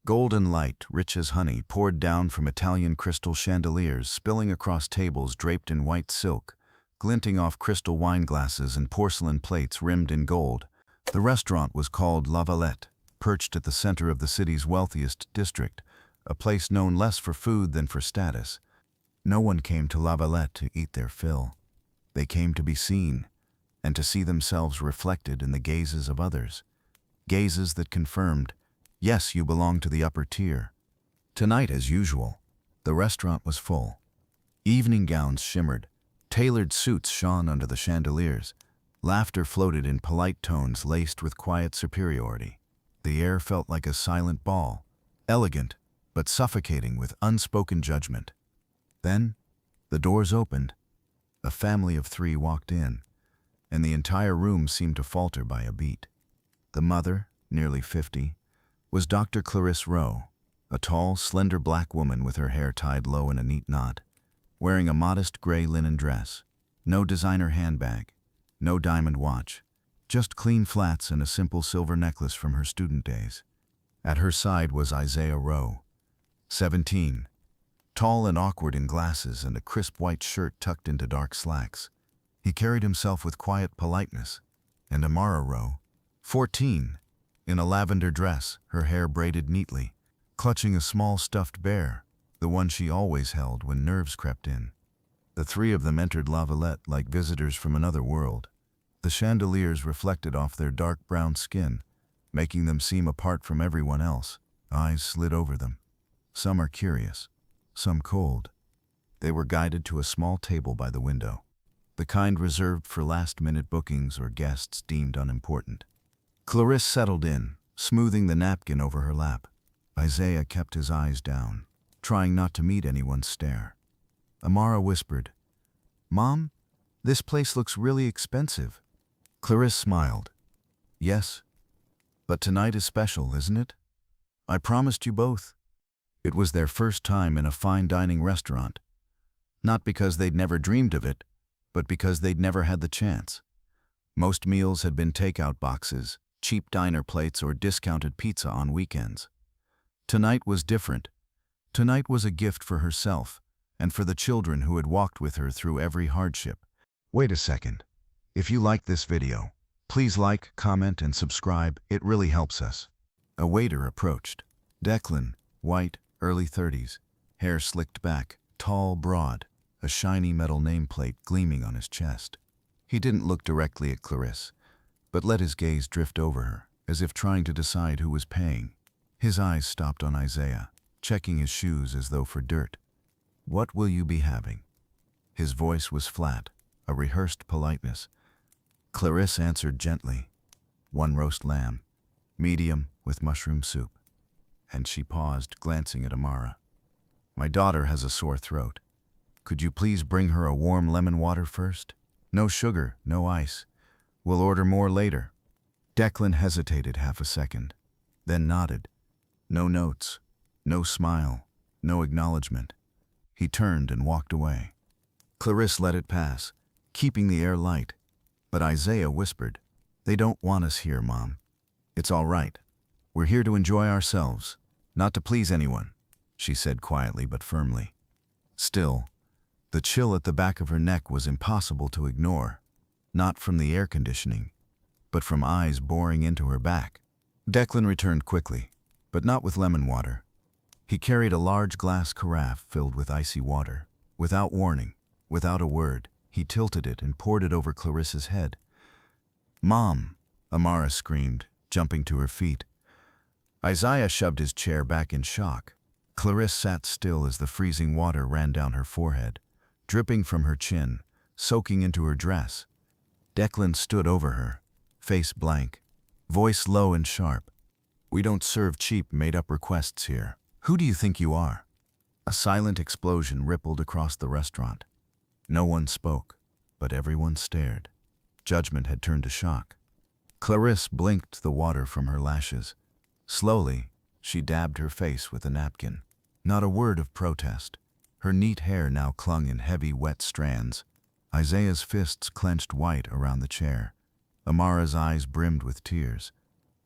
Golden light, rich as honey, poured down from Italian crystal chandeliers, spilling across tables draped in white silk, glinting off crystal wine glasses and porcelain plates rimmed in gold. The restaurant was called La Valette, perched at the center of the city's wealthiest district, a place known less for food than for status. No one came to La Valette to eat their fill. They came to be seen, and to see themselves reflected in the gazes of others. Gazes that confirmed, yes, you belong to the upper tier. Tonight, as usual, the restaurant was full. Evening gowns shimmered, tailored suits shone under the chandeliers. Laughter floated in polite tones laced with quiet superiority. The air felt like a silent ball, elegant, but suffocating with unspoken judgment. Then, the doors opened. A family of 3 walked in, and the entire room seemed to falter by a beat. The mother, nearly 50, was Dr. Clarisse Rowe, a tall, slender black woman with her hair tied low in a neat knot, wearing a modest gray linen dress, no designer handbag, no diamond watch, just clean flats and a simple silver necklace from her student days. At her side was Isaiah Rowe, 17, tall and awkward in glasses and a crisp white shirt tucked into dark slacks. He carried himself with quiet politeness. And Amara Rowe, 14, in a lavender dress, her hair braided neatly, clutching a small stuffed bear, the one she always held when nerves crept in. The 3 of them entered La Valette like visitors from another world. The chandeliers reflected off their dark brown skin, making them seem apart from everyone else. Eyes slid over them. Some are curious, some cold. They were guided to a small table by the window, the kind reserved for last-minute bookings or guests deemed unimportant. Clarisse settled in, smoothing the napkin over her lap. Isaiah kept his eyes down, trying not to meet anyone's stare. Amara whispered, "Mom, this place looks really expensive." Clarisse smiled. "Yes, but tonight is special, isn't it? I promised you both." It was their first time in a fine dining restaurant, not because they'd never dreamed of it, but because they'd never had the chance. Most meals had been takeout boxes, cheap diner plates, or discounted pizza on weekends. Tonight was different. Tonight was a gift for herself and for the children who had walked with her through every hardship. Wait a second. If you liked this video, please like, comment, and subscribe. It really helps us. A waiter approached. Declan, white, early 30s, hair slicked back, tall, broad, a shiny metal nameplate gleaming on his chest. He didn't look directly at Clarisse, but let his gaze drift over her, as if trying to decide who was paying. His eyes stopped on Isaiah, checking his shoes as though for dirt. "What will you be having?" His voice was flat, a rehearsed politeness. Clarisse answered gently, "1 roast lamb, medium with mushroom soup." And she paused, glancing at Amara. "My daughter has a sore throat. Could you please bring her a warm lemon water first? No sugar, no ice. We'll order more later." Declan hesitated half a second, then nodded. No notes, no smile, no acknowledgement. He turned and walked away. Clarisse let it pass, keeping the air light. But Isaiah whispered, "They don't want us here, Mom. It's all right. We're here to enjoy ourselves, not to please anyone," she said quietly but firmly. Still, the chill at the back of her neck was impossible to ignore, not from the air conditioning, but from eyes boring into her back. Declan returned quickly, but not with lemon water. He carried a large glass carafe filled with icy water. Without warning, without a word, he tilted it and poured it over Clarisse's head. "Mom!" Amara screamed, jumping to her feet. Isaiah shoved his chair back in shock. Clarisse sat still as the freezing water ran down her forehead, dripping from her chin, soaking into her dress. Declan stood over her, face blank, voice low and sharp. "We don't serve cheap, made-up requests here. Who do you think you are?" A silent explosion rippled across the restaurant. No one spoke, but everyone stared. Judgment had turned to shock. Clarisse blinked the water from her lashes. Slowly, she dabbed her face with a napkin. Not a word of protest. Her neat hair now clung in heavy, wet strands. Isaiah's fists clenched white around the chair. Amara's eyes brimmed with tears.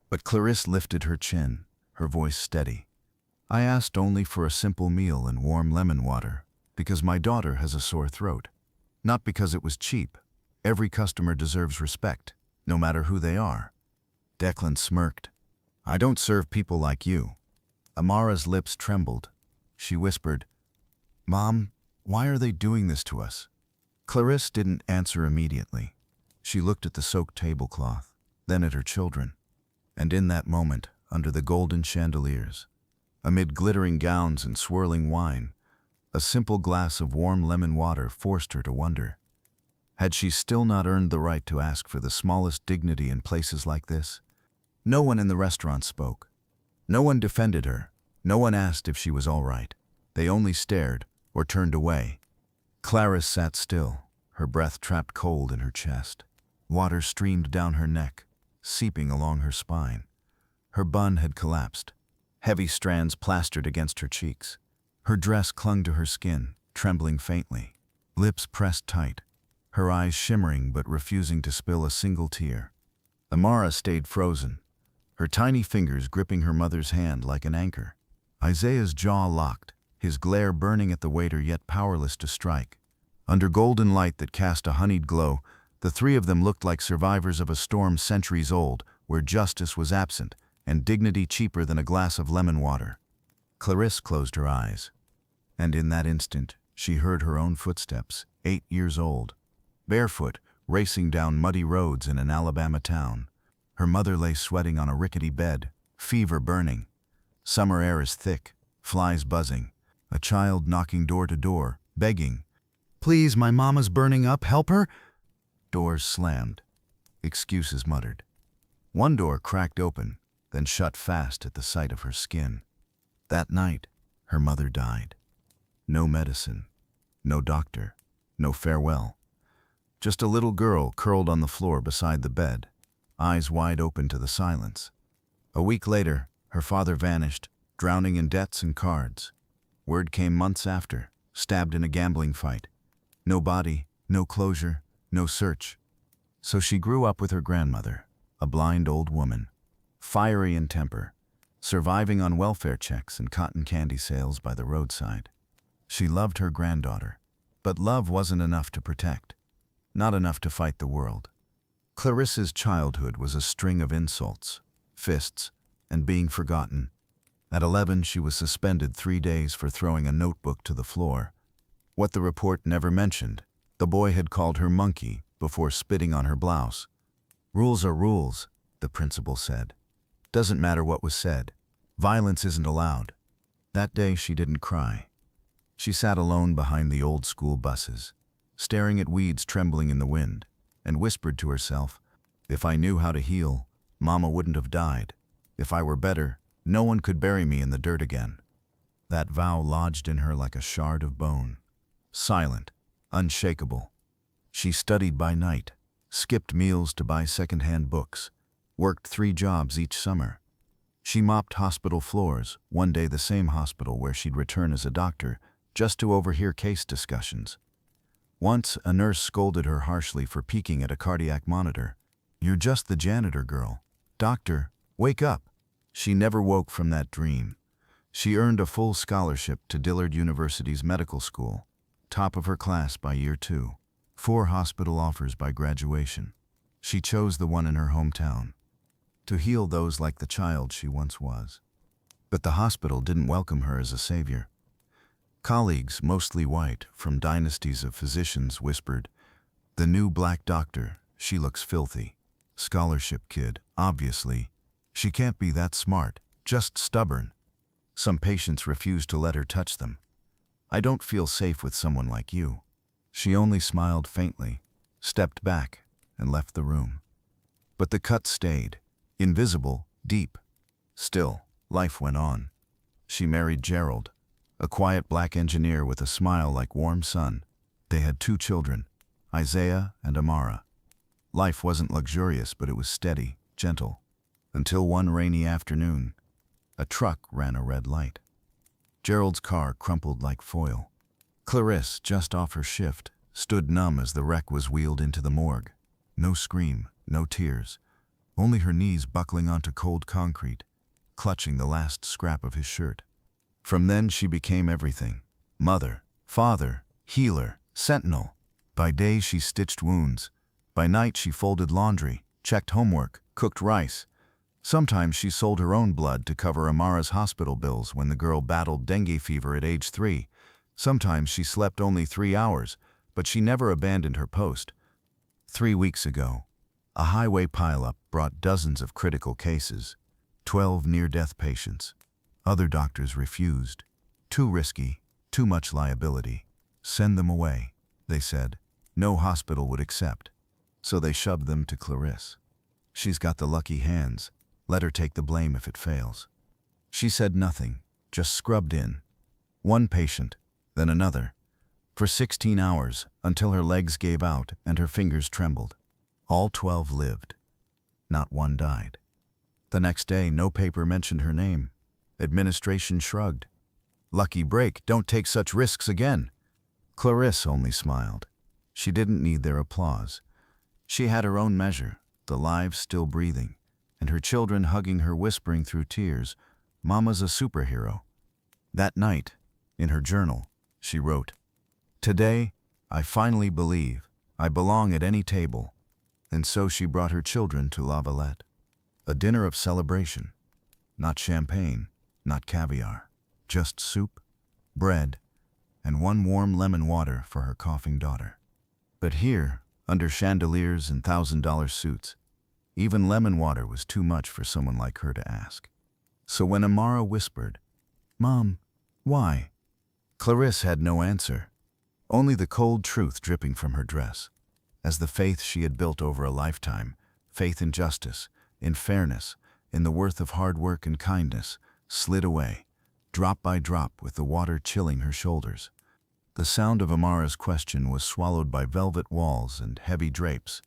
But Clarisse lifted her chin, her voice steady. I asked only for a simple meal and warm lemon water, because my daughter has a sore throat. Not because it was cheap. Every customer deserves respect, no matter who they are. Declan smirked. I don't serve people like you. Amara's lips trembled. She whispered, Mom, why are they doing this to us? Clarisse didn't answer immediately. She looked at the soaked tablecloth, then at her children. And in that moment, under the golden chandeliers, amid glittering gowns and swirling wine, a simple glass of warm lemon water forced her to wonder. Had she still not earned the right to ask for the smallest dignity in places like this? No one in the restaurant spoke. No one defended her. No one asked if she was all right. They only stared or turned away. Clarisse sat still, her breath trapped cold in her chest. Water streamed down her neck, seeping along her spine. Her bun had collapsed, heavy strands plastered against her cheeks. Her dress clung to her skin, trembling faintly, lips pressed tight, her eyes shimmering but refusing to spill a single tear. Amara stayed frozen, her tiny fingers gripping her mother's hand like an anchor. Isaiah's jaw locked, his glare burning at the waiter yet powerless to strike. Under golden light that cast a honeyed glow, the three of them looked like survivors of a storm centuries old, where justice was absent and dignity cheaper than a glass of lemon water. Clarisse closed her eyes, and in that instant she heard her own footsteps, 8 years old, barefoot, racing down muddy roads in an Alabama town. Her mother lay sweating on a rickety bed, fever burning. Summer air is thick, flies buzzing, a child knocking door to door, begging, Please, my mama's burning up, help her! Doors slammed, excuses muttered. One door cracked open, then shut fast at the sight of her skin. That night, her mother died. No medicine, no doctor, no farewell. Just a little girl curled on the floor beside the bed, eyes wide open to the silence. A week later, her father vanished, drowning in debts and cards. Word came months after, stabbed in a gambling fight. No body, no closure, no search. So she grew up with her grandmother, a blind old woman, fiery in temper, surviving on welfare checks and cotton candy sales by the roadside. She loved her granddaughter, but love wasn't enough to protect, not enough to fight the world. Clarisse's childhood was a string of insults, fists, and being forgotten. At 11, she was suspended 3 days for throwing a notebook to the floor. What the report never mentioned, the boy had called her monkey before spitting on her blouse. Rules are rules, the principal said. Doesn't matter what was said. Violence isn't allowed. That day she didn't cry. She sat alone behind the old school buses, staring at weeds trembling in the wind, and whispered to herself, If I knew how to heal, Mama wouldn't have died. If I were better, no one could bury me in the dirt again. That vow lodged in her like a shard of bone. Silent, unshakable. She studied by night, skipped meals to buy second-hand books, worked 3 jobs each summer. She mopped hospital floors, one day the same hospital where she'd return as a doctor, just to overhear case discussions. Once, a nurse scolded her harshly for peeking at a cardiac monitor. You're just the janitor girl. Doctor, wake up. She never woke from that dream. She earned a full scholarship to Dillard University's medical school, top of her class by year 2, 4 hospital offers by graduation. She chose the one in her hometown, to heal those like the child she once was. But the hospital didn't welcome her as a savior. Colleagues, mostly white, from dynasties of physicians whispered, The new black doctor, she looks filthy. Scholarship kid, obviously. She can't be that smart, just stubborn. Some patients refused to let her touch them. I don't feel safe with someone like you. She only smiled faintly, stepped back, and left the room. But the cut stayed, invisible, deep. Still, life went on. She married Gerald, a quiet black engineer with a smile like warm sun. They had 2 children, Isaiah and Amara. Life wasn't luxurious, but it was steady, gentle. Until one rainy afternoon, a truck ran a red light. Gerald's car crumpled like foil. Clarisse, just off her shift, stood numb as the wreck was wheeled into the morgue. No scream, no tears, only her knees buckling onto cold concrete, clutching the last scrap of his shirt. From then she became everything. Mother, father, healer, sentinel. By day she stitched wounds. By night she folded laundry, checked homework, cooked rice. Sometimes she sold her own blood to cover Amara's hospital bills when the girl battled dengue fever at age 3. Sometimes she slept only 3 hours, but she never abandoned her post. 3 weeks ago, a highway pileup brought dozens of critical cases, 12 near-death patients. Other doctors refused. Too risky, too much liability. Send them away, they said. No hospital would accept. So they shoved them to Clarisse. She's got the lucky hands. Let her take the blame if it fails. She said nothing, just scrubbed in. One patient, then another. For 16 hours, until her legs gave out and her fingers trembled. All 12 lived. Not one died. The next day, no paper mentioned her name. Administration shrugged. Lucky break, don't take such risks again. Clarisse only smiled. She didn't need their applause. She had her own measure, the lives still breathing, and her children hugging her, whispering through tears, "Mama's a superhero." That night, in her journal, she wrote, "Today, I finally believe I belong at any table." And so she brought her children to La Valette. A dinner of celebration. Not champagne, not caviar, just soup, bread, and one warm lemon water for her coughing daughter. But here, under chandeliers and $1,000 suits, even lemon water was too much for someone like her to ask. So when Amara whispered, "Mom, why?" Clarisse had no answer, only the cold truth dripping from her dress. As the faith she had built over a lifetime, faith in justice, in fairness, in the worth of hard work and kindness, slid away, drop by drop, with the water chilling her shoulders. The sound of Amara's question was swallowed by velvet walls and heavy drapes.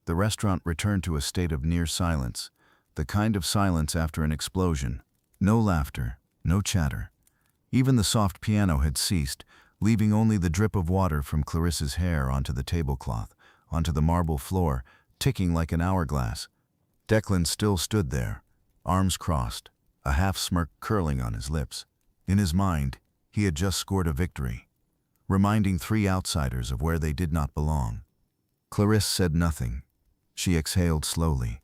The restaurant returned to a state of near silence, the kind of silence after an explosion. No laughter, no chatter. Even the soft piano had ceased, leaving only the drip of water from Clarisse's hair onto the tablecloth, onto the marble floor, ticking like an hourglass. Declan still stood there, arms crossed, a half-smirk curling on his lips. In his mind, he had just scored a victory, reminding 3 outsiders of where they did not belong. Clarisse said nothing. She exhaled slowly,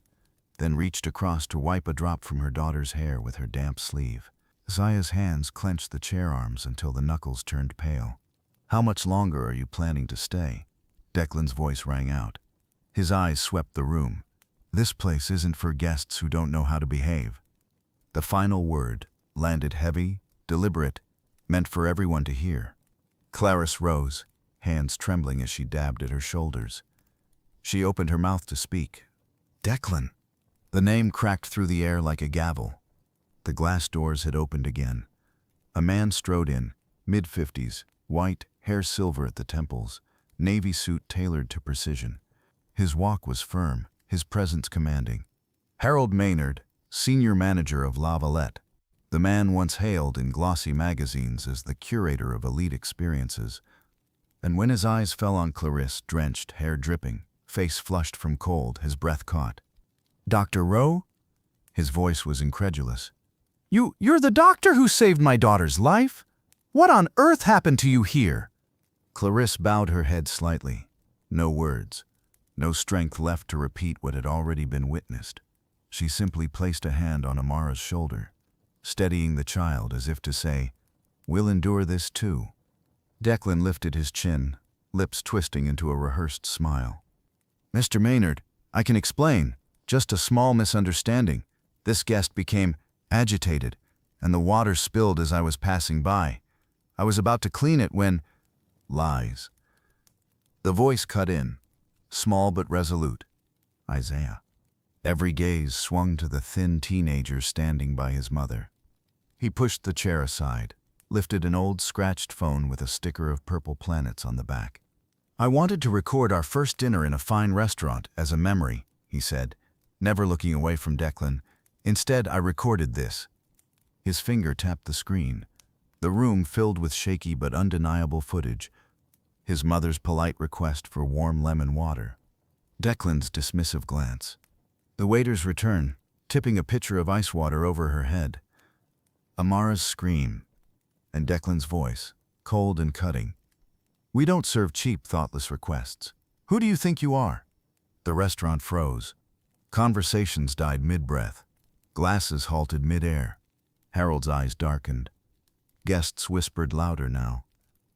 then reached across to wipe a drop from her daughter's hair with her damp sleeve. Zaya's hands clenched the chair arms until the knuckles turned pale. "How much longer are you planning to stay?" Declan's voice rang out. His eyes swept the room. "This place isn't for guests who don't know how to behave." The final word landed heavy, deliberate, meant for everyone to hear. Clarisse rose, hands trembling as she dabbed at her shoulders. She opened her mouth to speak. "Declan!" The name cracked through the air like a gavel. The glass doors had opened again. A man strode in, mid-50s, white, hair silver at the temples, navy suit tailored to precision. His walk was firm, his presence commanding. Harold Maynard, senior manager of La Valette. The man once hailed in glossy magazines as the curator of elite experiences. And when his eyes fell on Clarisse, drenched, hair dripping, face flushed from cold, his breath caught. "Dr. Rowe?" His voice was incredulous. You're the doctor who saved my daughter's life? What on earth happened to you here?" Clarisse bowed her head slightly. No words. No strength left to repeat what had already been witnessed. She simply placed a hand on Amara's shoulder, steadying the child as if to say, "We'll endure this too." Declan lifted his chin, lips twisting into a rehearsed smile. "Mr. Maynard, I can explain. Just a small misunderstanding. This guest became agitated, and the water spilled as I was passing by. I was about to clean it when—" Lies. The voice cut in, small but resolute. Isaiah. Every gaze swung to the thin teenager standing by his mother. He pushed the chair aside, lifted an old scratched phone with a sticker of purple planets on the back. "I wanted to record our first dinner in a fine restaurant as a memory," he said, never looking away from Declan. "Instead, I recorded this." His finger tapped the screen. The room filled with shaky but undeniable footage. His mother's polite request for warm lemon water. Declan's dismissive glance. The waiter's return, tipping a pitcher of ice water over her head. Amara's scream. and Declan's voice, cold and cutting. "We don't serve cheap, thoughtless requests. Who do you think you are?" The restaurant froze. Conversations died mid-breath. Glasses halted mid-air. Harold's eyes darkened. Guests whispered louder now.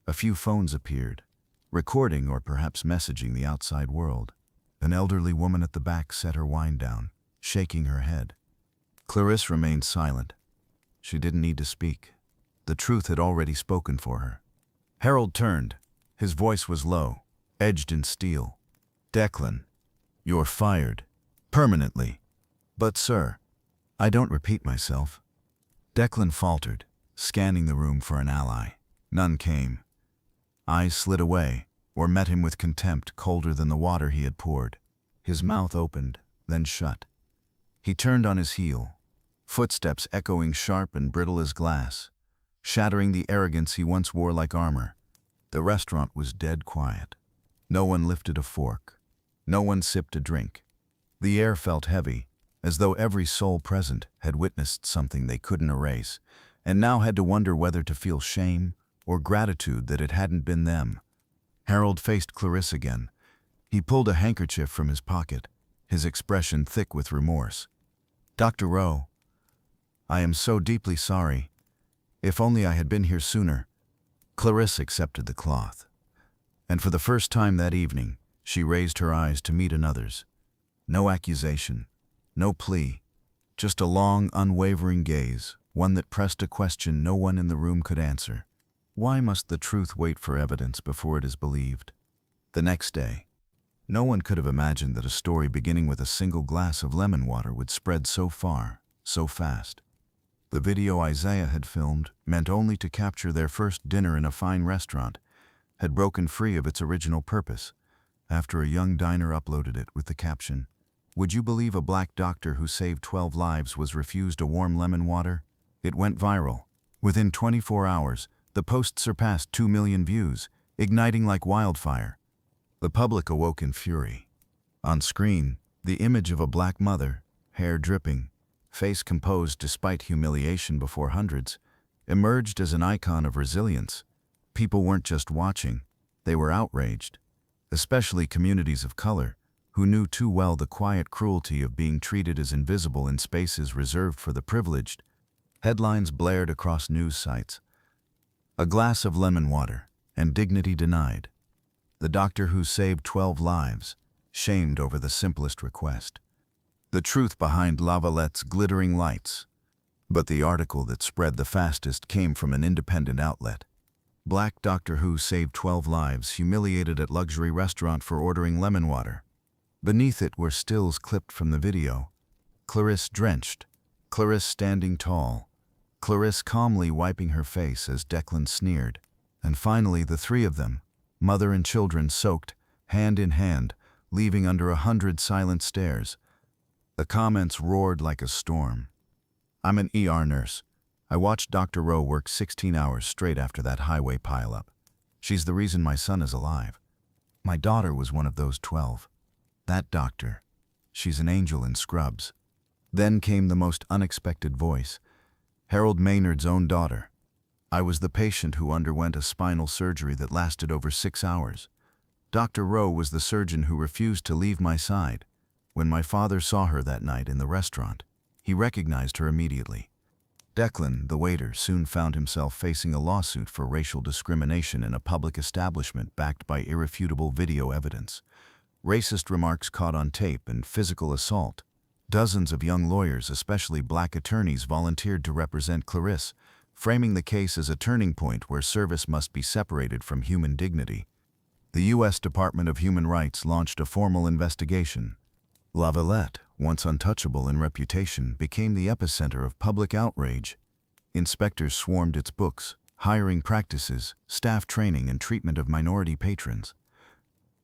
A few phones appeared, recording or perhaps messaging the outside world. An elderly woman at the back set her wine down, shaking her head. Clarisse remained silent. She didn't need to speak. The truth had already spoken for her. Harold turned. His voice was low, edged in steel. "Declan, you're fired. Permanently." "But sir, I don't repeat myself." Declan faltered, scanning the room for an ally. None came. Eyes slid away, or met him with contempt colder than the water he had poured. His mouth opened, then shut. He turned on his heel, footsteps echoing sharp and brittle as glass, shattering the arrogance he once wore like armor. The restaurant was dead quiet. No one lifted a fork. No one sipped a drink. The air felt heavy, as though every soul present had witnessed something they couldn't erase, and now had to wonder whether to feel shame or gratitude that it hadn't been them. Harold faced Clarisse again. He pulled a handkerchief from his pocket, his expression thick with remorse. "Dr. Rowe, I am so deeply sorry. If only I had been here sooner." Clarisse accepted the cloth. And for the first time that evening, she raised her eyes to meet another's. No accusation, no plea, just a long, unwavering gaze, one that pressed a question no one in the room could answer. Why must the truth wait for evidence before it is believed? The next day, no one could have imagined that a story beginning with a single glass of lemon water would spread so far, so fast. The video Isaiah had filmed, meant only to capture their first dinner in a fine restaurant, had broken free of its original purpose, after a young diner uploaded it with the caption, "Would you believe a black doctor who saved 12 lives was refused a warm lemon water?" It went viral. Within 24 hours, the post surpassed 2 million views, igniting like wildfire. The public awoke in fury. On screen, the image of a black mother, hair dripping, face composed despite humiliation before hundreds, emerged as an icon of resilience. People weren't just watching, they were outraged, especially communities of color, who knew too well the quiet cruelty of being treated as invisible in spaces reserved for the privileged. Headlines blared across news sites. "A glass of lemon water, and dignity denied. The doctor who saved 12 lives, shamed over the simplest request. The truth behind Lavalette's glittering lights." But the article that spread the fastest came from an independent outlet. "Black doctor who saved 12 lives humiliated at luxury restaurant for ordering lemon water." Beneath it were stills clipped from the video. Clarisse drenched, Clarisse standing tall, Clarisse calmly wiping her face as Declan sneered. And finally the three of them, mother and children soaked, hand in hand, leaving under 100 silent stares. The comments roared like a storm. "I'm an ER nurse. I watched Dr. Rowe work 16 hours straight after that highway pileup. She's the reason my son is alive. My daughter was one of those 12. That doctor, she's an angel in scrubs." Then came the most unexpected voice. Harold Maynard's own daughter. "I was the patient who underwent a spinal surgery that lasted over 6 hours. Dr. Rowe was the surgeon who refused to leave my side. When my father saw her that night in the restaurant, he recognized her immediately." Declan, the waiter, soon found himself facing a lawsuit for racial discrimination in a public establishment backed by irrefutable video evidence. Racist remarks caught on tape and physical assault. Dozens of young lawyers, especially black attorneys, volunteered to represent Clarisse, framing the case as a turning point where service must be separated from human dignity. The U.S. Department of Human Rights launched a formal investigation. Lavalette, once untouchable in reputation, became the epicenter of public outrage. Inspectors swarmed its books, hiring practices, staff training, and treatment of minority patrons.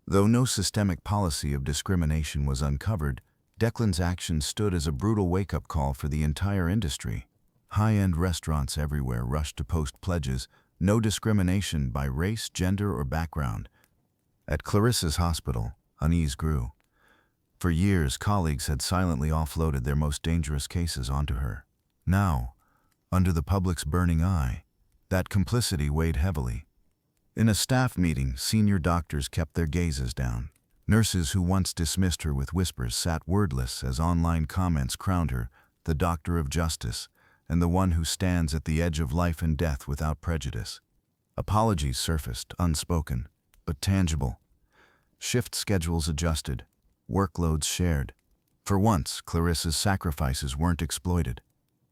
Though no systemic policy of discrimination was uncovered, Declan's actions stood as a brutal wake-up call for the entire industry. High-end restaurants everywhere rushed to post pledges, no discrimination by race, gender, or background. At Clarisse's hospital, unease grew. For years, colleagues had silently offloaded their most dangerous cases onto her. Now, under the public's burning eye, That complicity weighed heavily. In a staff meeting, senior doctors kept their gazes down. Nurses who once dismissed her with whispers sat wordless as online comments crowned her the doctor of justice and the one who stands at the edge of life and death without prejudice. Apologies surfaced, unspoken, but tangible. Shift schedules adjusted, workloads shared. For once, Clarissa's sacrifices weren't exploited,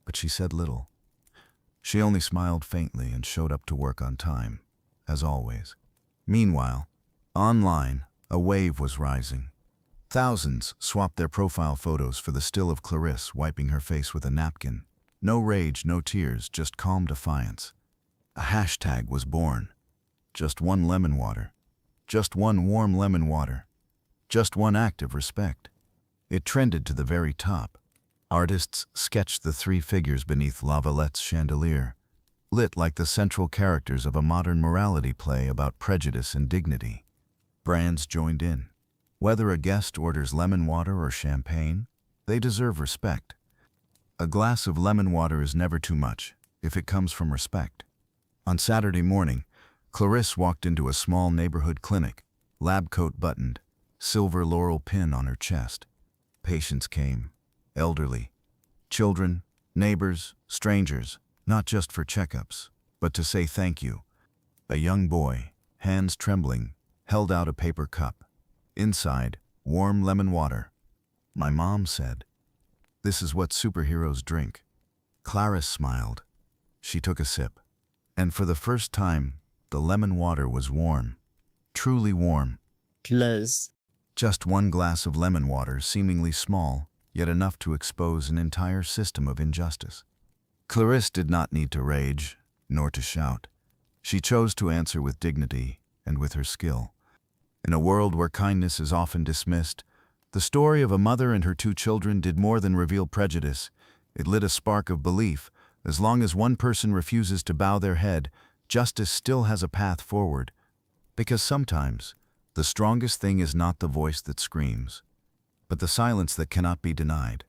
but she said little. She only smiled faintly and showed up to work on time, as always. Meanwhile, online, a wave was rising. Thousands swapped their profile photos for the still of Clarisse wiping her face with a napkin. No rage, no tears, just calm defiance. A hashtag was born. Just one lemon water. Just one warm lemon water. Just one act of respect. It trended to the very top. Artists sketched the three figures beneath Lavalette's chandelier, lit like the central characters of a modern morality play about prejudice and dignity. Brands joined in. Whether a guest orders lemon water or champagne, they deserve respect. A glass of lemon water is never too much, if it comes from respect. On Saturday morning, Clarisse walked into a small neighborhood clinic, lab coat buttoned, silver laurel pin on her chest. Patients came, elderly, children, neighbors, strangers, not just for checkups, but to say thank you. A young boy, hands trembling, held out a paper cup. Inside, warm lemon water. My mom said, "This is what superheroes drink." Clarisse smiled. She took a sip. And for the first time, the lemon water was warm. Truly warm. Close. Just one glass of lemon water, seemingly small, yet enough to expose an entire system of injustice. Clarisse did not need to rage, nor to shout. She chose to answer with dignity and with her skill. In a world where kindness is often dismissed, the story of a mother and her two children did more than reveal prejudice. It lit a spark of belief. As long as one person refuses to bow their head, justice still has a path forward. Because sometimes, the strongest thing is not the voice that screams, but the silence that cannot be denied.